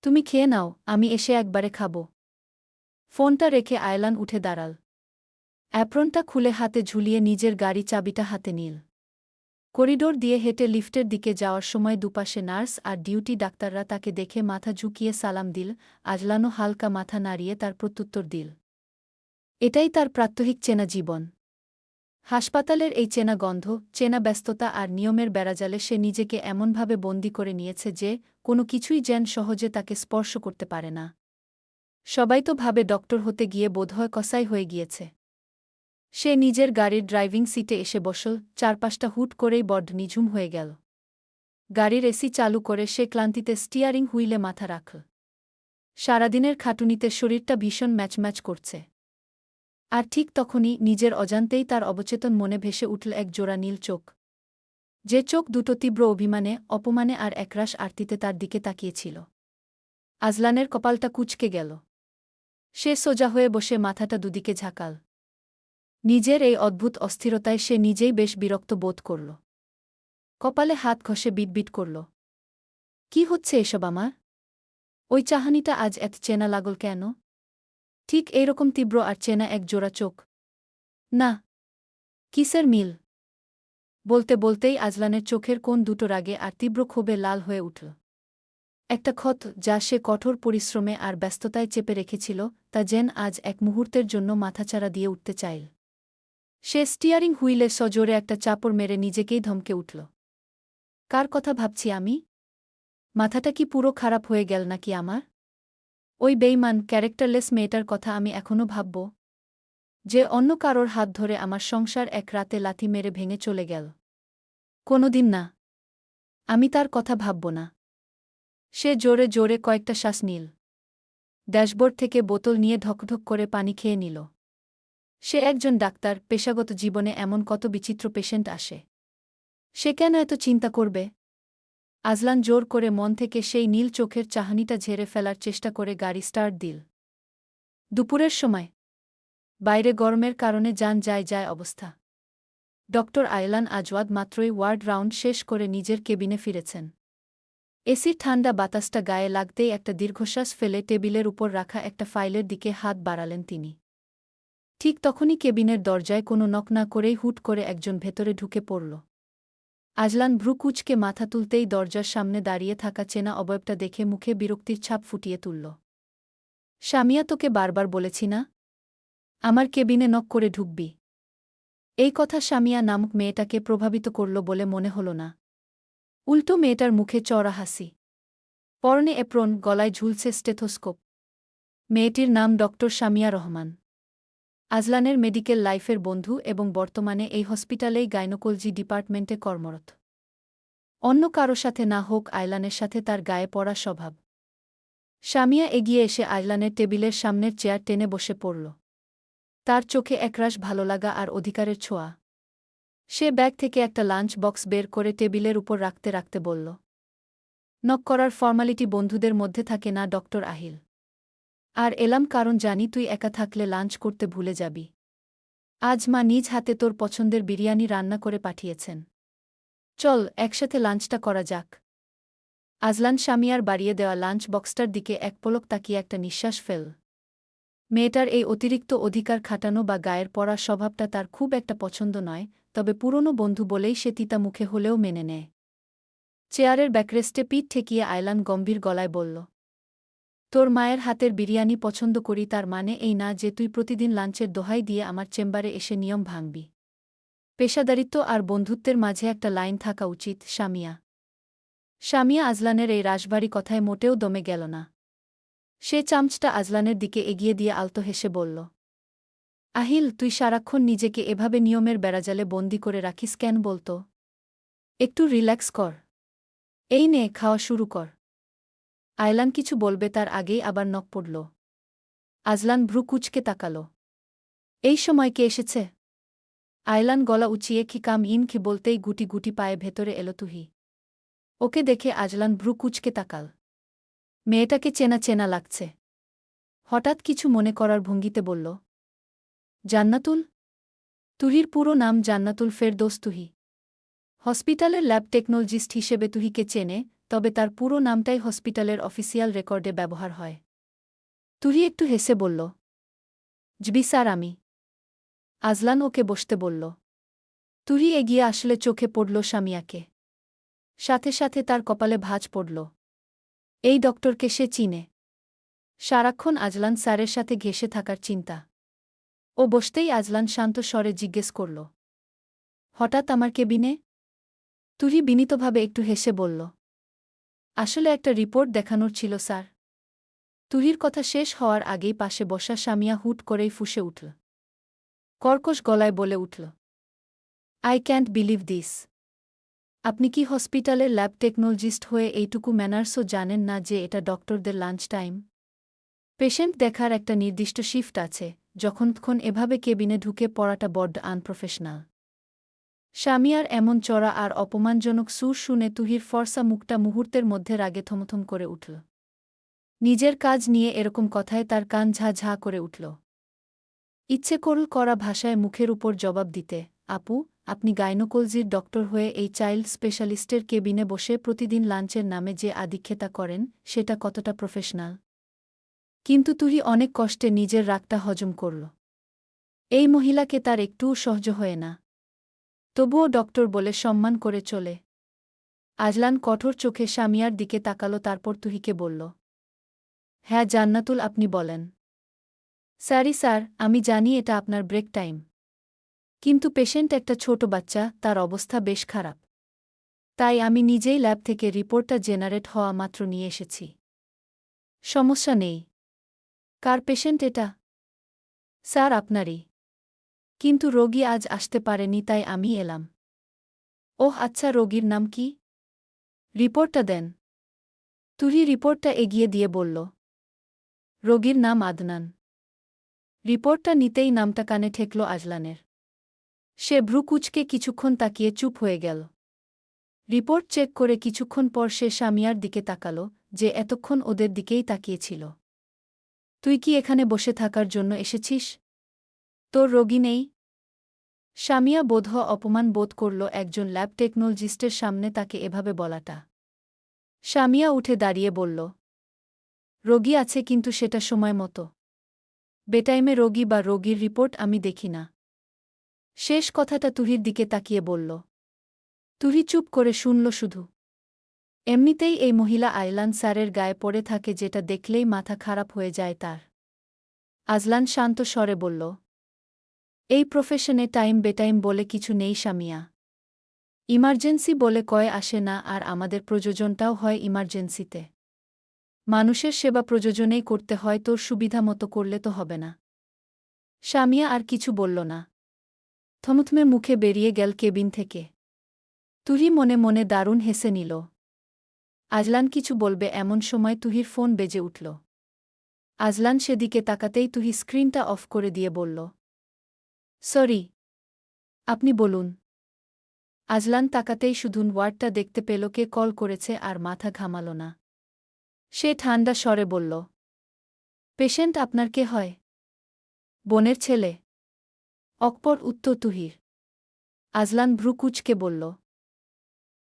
তুমি খেয়ে নাও, আমি এসে একবারে খাব। ফোনটা রেখে আয়লান উঠে দাঁড়াল। অ্যাপ্রনটা খুলে হাতে ঝুলিয়ে নিজের গাড়ি চাবিটা হাতে নিল। করিডোর দিয়ে হেঁটে লিফটের দিকে যাওয়ার সময় দুপাশে নার্স আর ডিউটি ডাক্তাররা তাকে দেখে মাথা ঝুঁকিয়ে সালাম দিল। আজলানও হালকা মাথা নাড়িয়ে তার প্রত্যুত্তর দিল। এটাই তার প্রাত্যহিক চেনা জীবন। হাসপাতালের এই চেনা গন্ধ, চেনা ব্যস্ততা আর নিয়মের বেড়াজালে সে নিজেকে এমনভাবে বন্দী করে নিয়েছে যে কোনো কিছুই যেন সহজে তাকে স্পর্শ করতে পারে না। সবাই তো ভাবে ডক্টর হতে গিয়ে বোধহয় কসাই হয়ে গিয়েছে। সে নিজের গাড়ির ড্রাইভিং সিটে এসে বসল, চারপাশটা হুট করেই বড্ড নিঝুম হয়ে গেল। গাড়ির এসি চালু করে সে ক্লান্তিতে স্টিয়ারিং হুইলে মাথা রাখল। সারাদিনের খাটুনিতে শরীরটা ভীষণ ম্যাচম্যাচ করছে। আর ঠিক তখনই নিজের অজান্তেই তার অবচেতন মনে ভেসে উঠল এক জোড়া নীল চোখ। যে চোখ দুটো তীব্র অভিমানে, অপমানে আর একরাশ আরতিতে তার দিকে তাকিয়েছিল। আজলানের কপালটা কুঁচকে গেল। সে সোজা হয়ে বসে মাথাটা দুদিকে ঝাঁকাল। নিজের এই অদ্ভুত অস্থিরতায় সে নিজেই বেশ বিরক্ত বোধ করল। কপালে হাত ঘষে বিটবিট করল। কি হচ্ছে এসব আমার? ওই চাহানিটা আজ এত চেনা লাগল কেন? ঠিক এইরকম তীব্র আর চেনা এক জোড়া চোখ। না, কিসের মিল? বলতে বলতেই আজলানের চোখের কোণ দুটো রাগে আর তীব্র ক্ষোভে লাল হয়ে উঠল। একটা ক্ষত যা সে কঠোর পরিশ্রমে আর ব্যস্ততায় চেপে রেখেছিল, তা যেন আজ এক মুহূর্তের জন্য মাথাচাড়া দিয়ে উঠতে চাইল। সে স্টিয়ারিং হুইলে সজোরে একটা চাপড় মেরে নিজেকেই ধমকে উঠল। কার কথা ভাবছি আমি? মাথাটা কি পুরো খারাপ হয়ে গেল নাকি আমার? ওই বেইমান, ক্যারেক্টারলেস মেয়েটার কথা আমি এখনও ভাবব? যে অন্য কারোর হাত ধরে আমার সংসার এক রাতে লাথি মেরে ভেঙে চলে গেল। কোনোদিন না। আমি তার কথা ভাবব না। সে জোরে জোরে কয়েকটা শ্বাস নিল। ড্যাশবোর্ড থেকে বোতল নিয়ে ঢকঢক করে পানি খেয়ে নিল। সে একজন ডাক্তার, পেশাগত জীবনে এমন কত বিচিত্র পেশেন্ট আসে। সে কেন এত চিন্তা করবে? আজলান জোর করে মন থেকে সেই নীল চোখের চাহনিটা ঝেড়ে ফেলার চেষ্টা করে গাড়ি স্টার্ট দিল। দুপুরের সময়। বাইরে গরমের কারণে যান যায় যায় অবস্থা। ডক্টর আয়লান আজওয়াদ মাত্রই ওয়ার্ড রাউন্ড শেষ করে নিজের কেবিনে ফিরেছেন। এসির ঠান্ডা বাতাসটা গায়ে লাগতেই একটা দীর্ঘশ্বাস ফেলে টেবিলের উপর রাখা একটা ফাইলের দিকে হাত বাড়ালেন তিনি। ঠিক তখনই কেবিনের দরজায় কোনো নক না করেই হুট করে একজন ভেতরে ঢুকে পড়ল। আজলান ভ্রু কুঁচকে মাথা তুলতেই দরজার সামনে দাঁড়িয়ে থাকা চেনা অবয়বটা দেখে মুখে বিরক্তির ছাপ ফুটিয়ে তুলল। সামিয়া, তোকে বারবার বলেছি না, আমার কেবিনে নক করে ঢুকবি? এই কথা সামিয়া নামক মেয়েটাকে প্রভাবিত করল বলে মনে হল না। উল্টো মেয়েটার মুখে চড়া হাসি। পরনে এপ্রন, গলায় ঝুলছে স্টেথোস্কোপ। মেয়েটির নাম ডক্টর সামিয়া রহমান। আজলানের মেডিকেল লাইফের বন্ধু এবং বর্তমানে এই হসপিটালেই গাইনোকোলজি ডিপার্টমেন্টে কর্মরত। অন্য কারো সাথে না হোক, আয়লানের সাথে তার গায়ে পড়া স্বভাব। সামিয়া এগিয়ে এসে আয়লানের টেবিলের সামনের চেয়ার টেনে বসে পড়ল। তার চোখে একরাশ ভালোলাগা আর অধিকারের ছোঁয়া। সে ব্যাগ থেকে একটা লাঞ্চ বক্স বের করে টেবিলের উপর রাখতে রাখতে বলল, নক করার ফর্মালিটি বন্ধুদের মধ্যে থাকে না ডক্টর আহিল। আর এলাম কারণ জানি তুই একা থাকলে লাঞ্চ করতে ভুলে যাবি। আজ মা নিজ হাতে তোর পছন্দের বিরিয়ানি রান্না করে পাঠিয়েছেন। চল, একসাথে লাঞ্চটা করা যাক। আজলান সামিয়ার বাড়িয়ে দেওয়া লাঞ্চ বক্সটার দিকে এক পলক তাকিয়ে একটা নিঃশ্বাস ফেল। মেয়েটার এই অতিরিক্ত অধিকার খাটানো বা গায়ের পড়া স্বভাবটা তার খুব একটা পছন্দ নয়, তবে পুরনো বন্ধু বলেই সে তিতা মুখে হলেও মেনে নেয়। চেয়ারের ব্যাকরেস্টে পিঠ ঠেকিয়ে আয়লান গম্ভীর গলায় বলল, তোর মায়ের হাতের বিরিয়ানি পছন্দ করি তার মানে এই না যে তুই প্রতিদিন লাঞ্চের দোহাই দিয়ে আমার চেম্বারে এসে নিয়ম ভাঙবি। পেশাদারিত্ব আর বন্ধুত্বের মাঝে একটা লাইন থাকা উচিত, সামিয়া। সামিয়া আজলানের এই রাশভারী কথায় মোটেও দমে গেল না। সে চামচটা আজলানের দিকে এগিয়ে দিয়ে আলতো হেসে বলল, আহিল, তুই সারাক্ষণ নিজেকে এভাবে নিয়মের বেড়াজালে বন্দি করে রাখিস কেন বলতো? একটু রিল্যাক্স কর। এই নে, খাওয়া শুরু কর। আয়লান কিছু বলবে তার আগেই আবার নক পড়ল। আজলান ভ্রু কুঁচকে তাকাল। এই সময় কে এসেছে? আয়লান গলা উঁচিয়ে কি কাম ইন কি বলতেই গুটি গুটি পায়ে ভেতরে এলো তুহি। ওকে দেখে আজলান ভ্রু কুঁচকে তাকাল। মেয়েটাকে চেনা চেনা লাগছে। হঠাৎ কিছু মনে করার ভঙ্গিতে বলল, জান্নাতুল? তুহির পুরো নাম জান্নাতুল ফেরদৌস তুহি। হসপিটালের ল্যাব টেকনোলজিস্ট হিসেবে তুহিকে চেনে, তবে তার পুরো নামটাই হসপিটালের অফিসিয়াল রেকর্ডে ব্যবহার হয়। তুহি একটু হেসে বলল, জবি স্যার, আমি। আজলান ওকে বসতে বলল। তুহি এগিয়ে আসলে চোখে পড়ল সামিয়াকে। সাথে সাথে তার কপালে ভাঁজ পড়ল। এই ডক্টরকে সে চিনে। সারাক্ষণ আজলান স্যারের সাথে ঘেঁষে থাকার চিন্তা। ও বসতেই আজলান শান্ত স্বরে জিজ্ঞেস করল, হঠাৎ আমার কেবিনে? তুহি বিনীতভাবে একটু হেসে বলল, আসলে একটা রিপোর্ট দেখানোর ছিল স্যার। তুহির কথা শেষ হওয়ার আগেই পাশে বসা সামিয়া হুট করেই ফুঁসে উঠল। কর্কশ গলায় বলে উঠল, আই ক্যান্ট বিলিভ দিস। আপনি কি হসপিটালের ল্যাব টেকনোলজিস্ট হয়ে এইটুকু ম্যানার্সও জানেন না যে এটা ডক্টরদের লাঞ্চ টাইম? পেশেন্ট দেখার একটা নির্দিষ্ট শিফট আছে, যখনক্ষণ এভাবে কেবিনে ঢুকে পড়াটা বড্ড আনপ্রফেশনাল। সামিয়ার এমন চড়া আর অপমানজনক সুর শুনে তুহির ফর্সা মুখটা মুহূর্তের মধ্যে রাগে থমথম করে উঠল। নিজের কাজ নিয়ে এরকম কথায় তার কান ঝা ঝা করে উঠল। ইচ্ছে করল করা ভাষায় মুখের উপর জবাব দিতে, আপু, আপনি গাইনোকোলজির ডক্টর হয়ে এই চাইল্ড স্পেশালিস্টের কেবিনে বসে প্রতিদিন লাঞ্চের নামে যে আদিক্ষেতা করেন, সেটা কতটা প্রফেশনাল? কিন্তু তুহি অনেক কষ্টে নিজের রাগটা হজম করল। এই মহিলাকে তার একটুও সহ্য হয় না। তবুও ডক্টর বলে সম্মান করে চলে। আজলান কঠোর চোখে সামিয়ার দিকে তাকালো, তারপর তুহিকে বলল, হ্যাঁ জান্নাতুল, আপনি বলেন। স্যারি স্যার, আমি জানি এটা আপনার ব্রেক টাইম। কিন্তু পেশেন্ট একটা ছোট বাচ্চা, তার অবস্থা বেশ খারাপ। তাই আমি নিজেই ল্যাব থেকে রিপোর্টটা জেনারেট হওয়া মাত্র নিয়ে এসেছি। সমস্যা নেই। কার পেশেন্ট এটা? স্যার, আপনারই। কিন্তু রোগী আজ আসতে পারেনি, তাই আমি এলাম। ওহ আচ্ছা, রোগীর নাম কি? রিপোর্টটা দেন। তুহি রিপোর্টটা এগিয়ে দিয়ে বলল, রোগীর নাম আদনান। রিপোর্টটা নিতেই নামটা কানে ঠেকল আজলানের। সে ভ্রু কুঁচকে কিছুক্ষণ তাকিয়ে চুপ হয়ে গেল। রিপোর্ট চেক করে কিছুক্ষণ পর সে সামিয়ার দিকে তাকাল, যে এতক্ষণ ওদের দিকেই তাকিয়েছিল। তুই কি এখানে বসে থাকার জন্য এসেছিস? তোর রোগী নেই? সামিয়া বোধহ অপমান বোধ করল একজন ল্যাব টেকনোলজিস্টের সামনে তাকে এভাবে বলাটা। সামিয়া উঠে দাঁড়িয়ে বলল, রোগী আছে, কিন্তু সেটা সময় মতো। বেটাইমে রোগী বা রোগীর রিপোর্ট আমি দেখি না। শেষ কথাটা তুহির দিকে তাকিয়ে বলল। তুহি চুপ করে শুনল শুধু। এমনিতেই এই মহিলা আয়লান স্যারের গায়ে পড়ে থাকে, যেটা দেখলেই মাথা খারাপ হয়ে যায় তার। আজলান শান্ত স্বরে বলল, এই প্রফেশনে টাইম বেটাইম বলে কিছু নেই সামিয়া। ইমার্জেন্সি বলে কয় আসে না, আর আমাদের প্রযোজনটাও হয় ইমার্জেন্সিতে। মানুষের সেবা প্রযোজনেই করতে হয়, তোর সুবিধা মতো করলে তো হবে না। সামিয়া আর কিছু বলল না। থমথমে মুখে বেরিয়ে গেল কেবিন থেকে। তুহি মনে মনে দারুণ হেসে নিল। আজলান কিছু বলবে এমন সময় তুহির ফোন বেজে উঠল। আজলান সেদিকে তাকাতেই তুহি স্ক্রিনটা অফ করে দিয়ে বলল, সরি। আপনি বলুন। আজলান তাকাতেই শুধু ওয়ার্ডটা দেখতে পেল কে কল করেছে, আর মাথা ঘামাল না। সে ঠান্ডা স্বরে বলল, পেশেন্ট আপনার কে হয়? বোনের ছেলে। অকপট উত্তর তুহির। আজলান ভ্রু কুঁচকে বলল,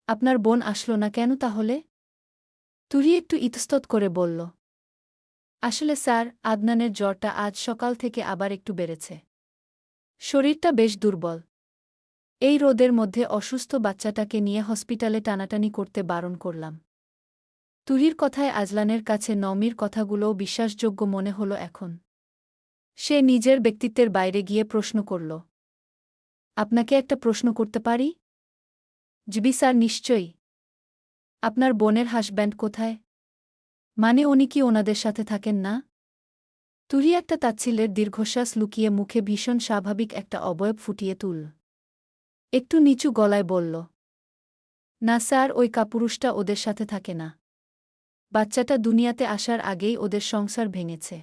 আপনার বোন আসলো না কেন তাহলে? তুহি একটু ইতস্তত করে বলল, আসলে স্যার, আদনানের জ্বরটা আজ সকাল থেকে আবার একটু বেড়েছে। শরীরটা বেশ দুর্বল। এই রোদের মধ্যে অসুস্থ বাচ্চাটাকে নিয়ে হসপিটালে টানাটানি করতে বারণ করলাম। তুহির কথায় আজলানের কাছে নমির কথাগুলোও বিশ্বাসযোগ্য মনে হল এখন। সে নিজের ব্যক্তিত্বের বাইরে গিয়ে প্রশ্ন করল, আপনাকে একটা প্রশ্ন করতে পারি? জিবি স্যার, নিশ্চয়ই। আপনার বোনের হাসব্যান্ড কোথায়? মানে উনি কি ওনাদের সাথে থাকেন না? তুহি একটা তাচ্ছিল্যের দীর্ঘশ্বাস লুকিয়ে মুখে ভীষণ স্বাভাবিক একটা অবয়ব ফুটিয়ে তুল একটু নিচু গলায় বলল, না স্যার, ওই কাপুরুষটা ওদের সাথে থাকে না। বাচ্চাটা দুনিয়াতে আসার আগেই ওদের সংসার ভেঙেছে।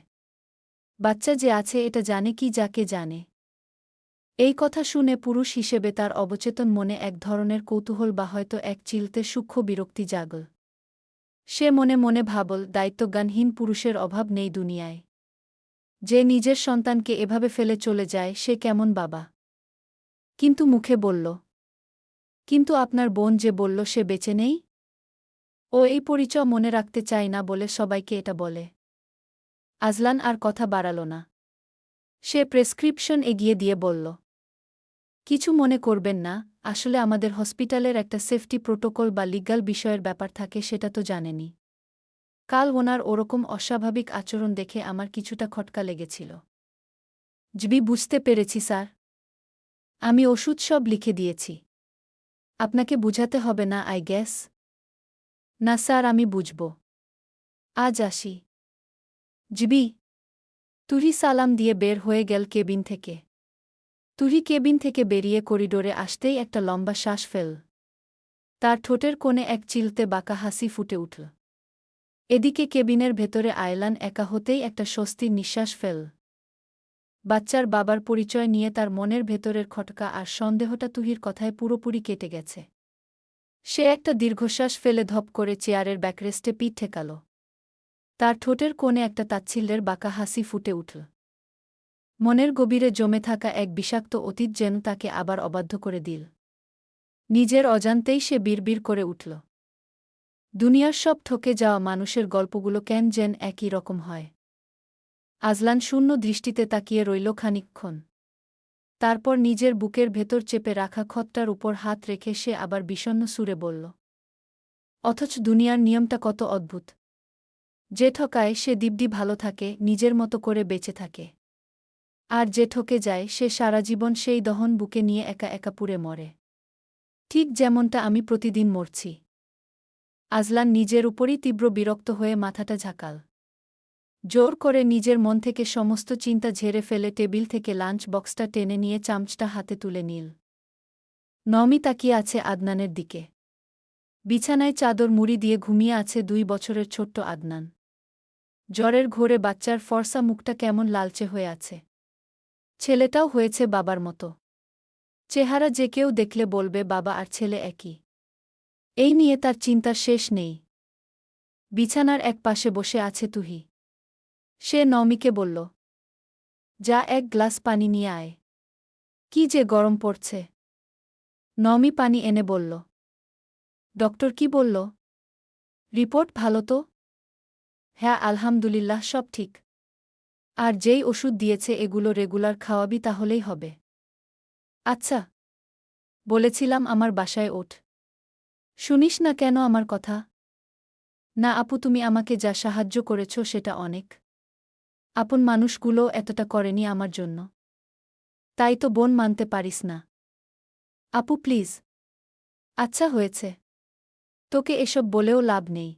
বাচ্চা যে আছে এটা জানে কি যাকে জানে। এই কথা শুনে পুরুষ হিসেবে তার অবচেতন মনে এক ধরনের কৌতূহল বা হয়তো এক চিলতে সূক্ষ্ম বিরক্তি জাগল। সে মনে মনে ভাবল, দায়িত্বজ্ঞানহীন পুরুষের অভাব নেই দুনিয়ায়। যে নিজের সন্তানকে এভাবে ফেলে চলে যায় সে কেমন বাবা। কিন্তু মুখে বলল, কিন্তু আপনার বোন যে বলল সে বেঁচে নেই। ও এই পরিচয় মনে রাখতে চায় না বলে সবাইকে এটা বলে। আজলান আর কথা বাড়াল না। সে প্রেসক্রিপশন এগিয়ে দিয়ে বলল, কিছু মনে করবেন না, আসলে আমাদের হসপিটালের একটা সেফটি প্রোটোকল বা লিগ্যাল বিষয়ের ব্যাপার থাকে, সেটা তো জানেনই। কাল ওনার ওরকম অস্বাভাবিক আচরণ দেখে আমার কিছুটা খটকা লেগেছিল। বুঝতে পেরেছি স্যার। আমি ওষুধ সব লিখে দিয়েছি। আপনাকে বুঝাতে হবে না আই গেস। না স্যার, আমি বুঝব। আজ আসি। জিবি। তুহি সালাম দিয়ে বের হয়ে গেল কেবিন থেকে। তুহি কেবিন থেকে বেরিয়ে করিডোরে আসতেই একটা লম্বা শ্বাস ফেল। তার ঠোঁটের কোণে এক চিলতে বাঁকা হাসি ফুটে উঠল। এদিকে কেবিনের ভেতরে আয়লান একা হতেই একটা স্বস্তির নিঃশ্বাস ফেল। বাচ্চার বাবার পরিচয় নিয়ে তার মনের ভেতরের খটকা আর সন্দেহটা তুহির কথায় পুরোপুরি কেটে গেছে। সে একটা দীর্ঘশ্বাস ফেলে ধপ করে চেয়ারের ব্যাকরেস্টে পিঠ ঠেকাল। তার ঠোঁটের কোণে একটা তাচ্ছিল্যের বাঁকা হাসি ফুটে উঠল। মনের গভীরে জমে থাকা এক বিষাক্ত অতীত যেন তাকে আবার অবাধ্য করে দিল। নিজের অজান্তেই সে বিড়বিড় করে উঠল, দুনিয়ার সব ঠকে যাওয়া মানুষের গল্পগুলো কেন যেন একই রকম হয়। আজলান শূন্য দৃষ্টিতে তাকিয়ে রইল খানিকক্ষণ। তারপর নিজের বুকের ভেতর চেপে রাখা ক্ষতটার উপর হাত রেখে সে আবার বিষণ্ণ সুরে বলল, অথচ দুনিয়ার নিয়মটা কত অদ্ভুত। যে ঠকায় সে দিব্যি ভালো থাকে, নিজের মতো করে বেঁচে থাকে। আর যে ঠকে যায় সে সারা জীবন সেই দহন বুকে নিয়ে একা একা পুড়ে মরে। ঠিক যেমনটা আমি প্রতিদিন মরছি। আজলান নিজের উপরই তীব্র বিরক্ত হয়ে মাথাটা ঝাঁকাল। জোর করে নিজের মন থেকে সমস্ত চিন্তা ঝেড়ে ফেলে টেবিল থেকে লাঞ্চ বক্সটা টেনে নিয়ে চামচটা হাতে তুলে নিল। নমি তাকিয়ে আছে আদনানের দিকে। বিছানায় চাদর মুড়ি দিয়ে ঘুমিয়ে আছে 2 বছরের ছোট্ট আদনান। জ্বরের ঘোরে বাচ্চার ফর্সা মুখটা কেমন লালচে হয়ে আছে। ছেলেটাও হয়েছে বাবার মতো। চেহারা যে কেউ দেখলে বলবে বাবা আর ছেলে একই। এই নিয়ে তার চিন্তার শেষ নেই। বিছানার এক পাশে বসে আছে তুহি। সে নমিকে বলল, যা এক গ্লাস পানি নিয়ে আয়। কি যে গরম পড়ছে। নমি পানি এনে বলল, ডক্টর কি বলল? রিপোর্ট ভালো তো? হ্যাঁ আলহামদুলিল্লাহ, সব ঠিক। আর যেই ওষুধ দিয়েছে এগুলো রেগুলার খাওয়াবি তাহলেই হবে। আচ্ছা। বলেছিলাম আমার বাসায় ওঠ। শুনিস না কেন আমার কথা? না আপু, তুমি আমাকে যা সাহায্য করেছ সেটা অনেক। আপন মানুষগুলো এতটা করেনি আমার জন্য। তাই তো বোন মানতে পারিস না। আপু প্লিজ। আচ্ছা হয়েছে। তোকে এসব বলেও লাভ নেই।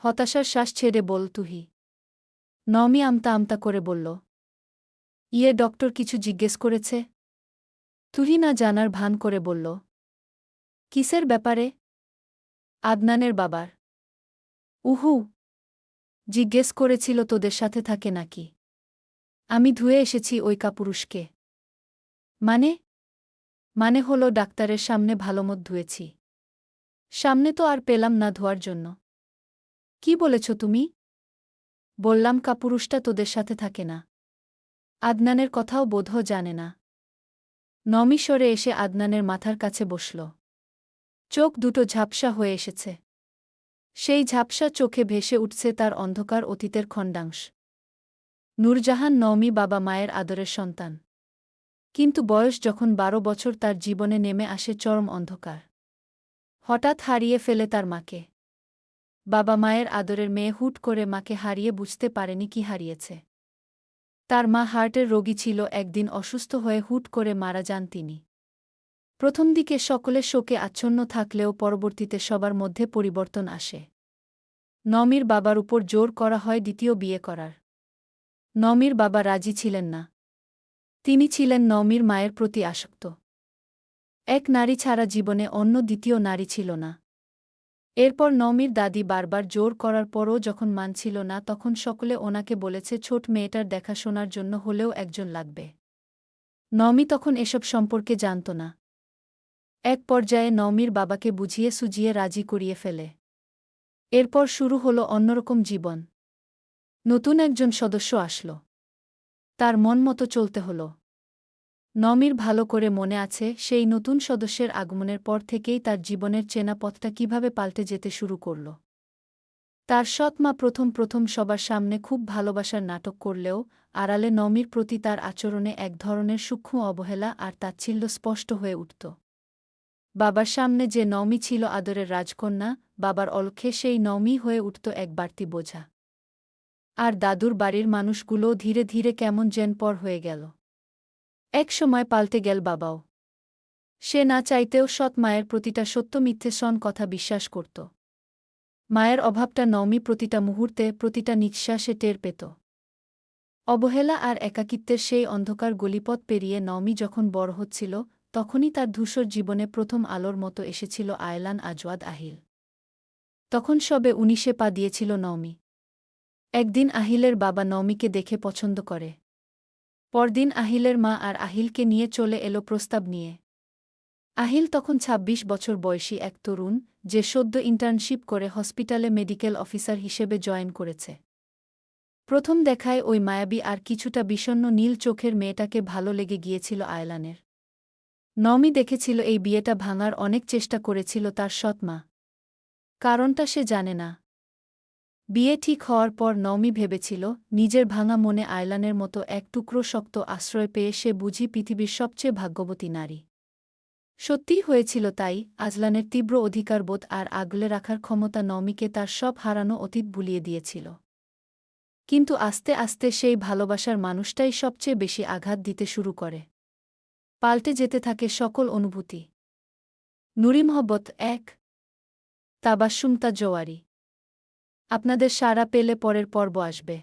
হতাশার শ্বাস ছেড়ে বল তুহি। নমি আমতা আমতা করে বলল, ডক্টর কিছু জিজ্ঞেস করেছে? তুহি না জানার ভান করে বলল, কিসের ব্যাপারে? আদনানের বাবার। উহু। জিজ্ঞেস করেছিল তোদের সাথে থাকে নাকি। আমি ধুয়ে এসেছি ওই কাপুরুষকে। মানে? মানে হলো ডাক্তারের সামনে ভালোমত ধুয়েছি। সামনে তো আর পেলাম না ধোয়ার জন্য। কি বলেছ তুমি? বললাম কাপুরুষটা তোদের সাথে থাকে না। আদনানের কথাও বোধহ জানে না। নমি সরে এসে আদনানের মাথার কাছে বসল। চোখ দুটো ঝাপসা হয়ে এসেছে। সেই ঝাপসা চোখে ভেসে উঠছে তার অন্ধকার অতীতের খণ্ডাংশ। নূরজাহান নওমি বাবা মায়ের আদরের সন্তান। কিন্তু বয়স যখন 12 বছর তার জীবনে নেমে আসে চরম অন্ধকার। হঠাৎ হারিয়ে ফেলে তার মাকে। বাবা মায়ের আদরের মেয়ে হুট করে মাকে হারিয়ে বুঝতে পারেনি কি হারিয়েছে। তার মা হার্টের রোগী ছিল, একদিন অসুস্থ হয়ে হুট করে মারা যান তিনি। প্রথম দিকে সকলে শোকে আচ্ছন্ন থাকলেও পরবর্তীতে সবার মধ্যে পরিবর্তন আসে। নমির বাবার উপর জোর করা হয় দ্বিতীয় বিয়ে করার। নমির বাবা রাজি ছিলেন না। তিনি ছিলেন নমির মায়ের প্রতি আসক্ত। এক নারী ছাড়া জীবনে অন্য দ্বিতীয় নারী ছিল না। এরপর নমির দাদি বারবার জোর করার পরও যখন মানছিল না, তখন সকলে ওনাকে বলেছে ছোট মেয়েটার দেখাশোনার জন্য হলেও একজন লাগবে। নমি তখন এসব সম্পর্কে জানত না। এক পর্যায়ে নমির বাবাকে বুঝিয়ে সুজিয়ে রাজি করিয়ে ফেলে। এরপর শুরু হলো অন্যরকম জীবন। নতুন একজন সদস্য আসল। তার মন মতো চলতে হলো। নমির ভালো করে মনে আছে সেই নতুন সদস্যের আগমনের পর থেকেই তার জীবনের চেনা পথটা কিভাবে পাল্টে যেতে শুরু করল। তার সৎ মা প্রথম প্রথম সবার সামনে খুব ভালোবাসার নাটক করলেও আড়ালে নমির প্রতি তার আচরণে এক ধরনের সূক্ষ্ম অবহেলা আর তাচ্ছিল্য স্পষ্ট হয়ে উঠত। বাবার সামনে যে নমি ছিল আদরের রাজকন্যা, বাবার অলক্ষ্যে সেই নমি হয়ে উঠত এক বাড়তি বোঝা। আর দাদুর বাড়ির মানুষগুলোও ধীরে ধীরে কেমন যেন পর হয়ে গেল। এক সময় পাল্টে গেল বাবাও। সে না চাইতেও সৎ মায়ের প্রতিটা সত্য মিথ্যে সন কথা বিশ্বাস করত। মায়ের অভাবটা নমি প্রতিটা মুহূর্তে, প্রতিটা নিঃশ্বাসে টের পেত। অবহেলা আর একাকিত্বের সেই অন্ধকার গলিপথ পেরিয়ে নমি যখন বড় হচ্ছিল, তখনই তার ধূসর জীবনে প্রথম আলোর মতো এসেছিল আয়লান আজওয়াদ আহিল। তখন সবে 19-এ পা দিয়েছিল নমি। একদিন আহিলের বাবা নমিকে দেখে পছন্দ করে। পরদিন আহিলের মা আর আহিলকে নিয়ে চলে এলো প্রস্তাব নিয়ে। আহিল তখন ২৬ বছর বয়সী এক তরুণ, যে সদ্য ইন্টার্নশিপ করে হসপিটালে মেডিকেল অফিসার হিসেবে জয়েন করেছে। প্রথম দেখায় ওই মায়াবী আর কিছুটা বিষণ্ণ নীল চোখের মেয়েটাকে ভালো লেগে গিয়েছিল আয়লানের। নমি দেখেছিল এই বিয়েটা ভাঙার অনেক চেষ্টা করেছিল তার সৎ মা। কারণটা সে জানে না। বিয়ে ঠিক হওয়ার পর নমি ভেবেছিল নিজের ভাঙা মনে আয়লানের মতো এক টুকরো শক্ত আশ্রয় পেয়ে সে বুঝি পৃথিবীর সবচেয়ে ভাগ্যবতী নারী। সত্যিই হয়েছিল তাই। আজলানের তীব্র অধিকারবোধ আর আগলে রাখার ক্ষমতা নমিকে তার সব হারানো অতীত ভুলিয়ে দিয়েছিল। কিন্তু আস্তে আস্তে সেই ভালোবাসার মানুষটাই সবচেয়ে বেশি আঘাত দিতে শুরু করে। পাল্টে যেতে থাকে সকল অনুভূতি। নুরি মহব্বত ১ তাবাস্সুম জওয়ারি। আপনাদের সাড়া পেলে পরের পর্ব আসবে।